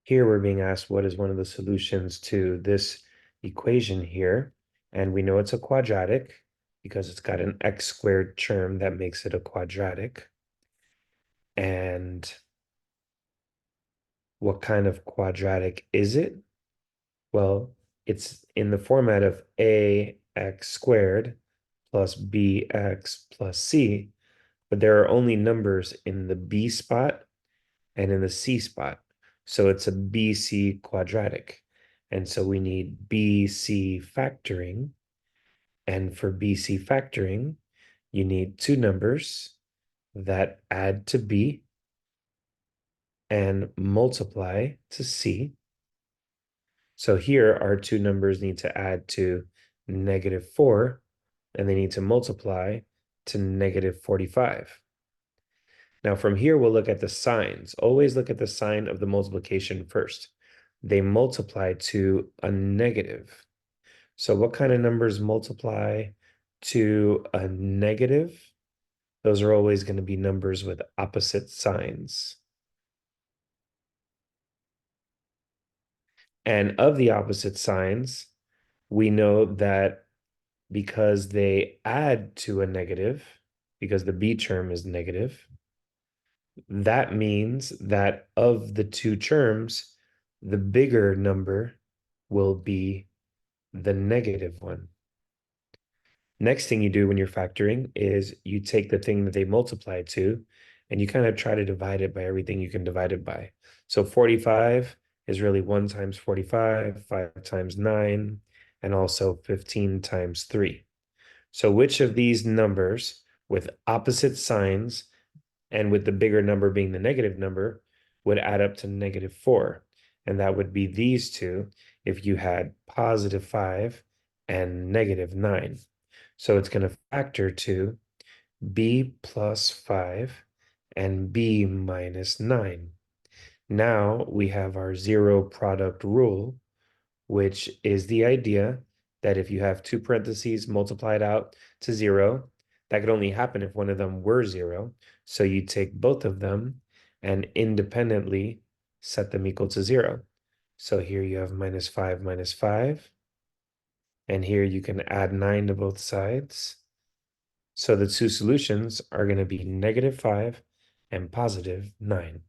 Here we're being asked what is one of the solutions to this equation here. And we know it's a quadratic because it's got an x squared term that makes it a quadratic. And what kind of quadratic is it? Well, it's in the format of ax squared plus bx plus c, but there are only numbers in the b spot and in the c spot. So it's a BC quadratic. And so we need BC factoring. And for BC factoring, you need two numbers that add to B and multiply to C. So here our two numbers need to add to -4, and they need to multiply to -45. Now from here, we'll look at the signs. Always look at the sign of the multiplication first. They multiply to a negative. So what kind of numbers multiply to a negative? Those are always going to be numbers with opposite signs. And of the opposite signs, we know that because they add to a negative, because the B term is negative, that means that of the two terms, the bigger number will be the negative one. Next thing you do when you're factoring is you take the thing that they multiply to and you kind of try to divide it by everything you can divide it by. So 45 is really 1 times 45, 5 times 9, and also 15 times 3. So which of these numbers with opposite signs and with the bigger number being the negative number would add up to -4? And that would be these two if you had +5 and -9. So it's going to factor to B plus 5 and B minus 9. Now we have our zero product rule, which is the idea that if you have two parentheses multiplied out to 0, that could only happen if one of them were 0. So you take both of them and independently set them equal to 0. So here you have -5 minus 5. And here you can add 9 to both sides. So the two solutions are going to be -5 and +9.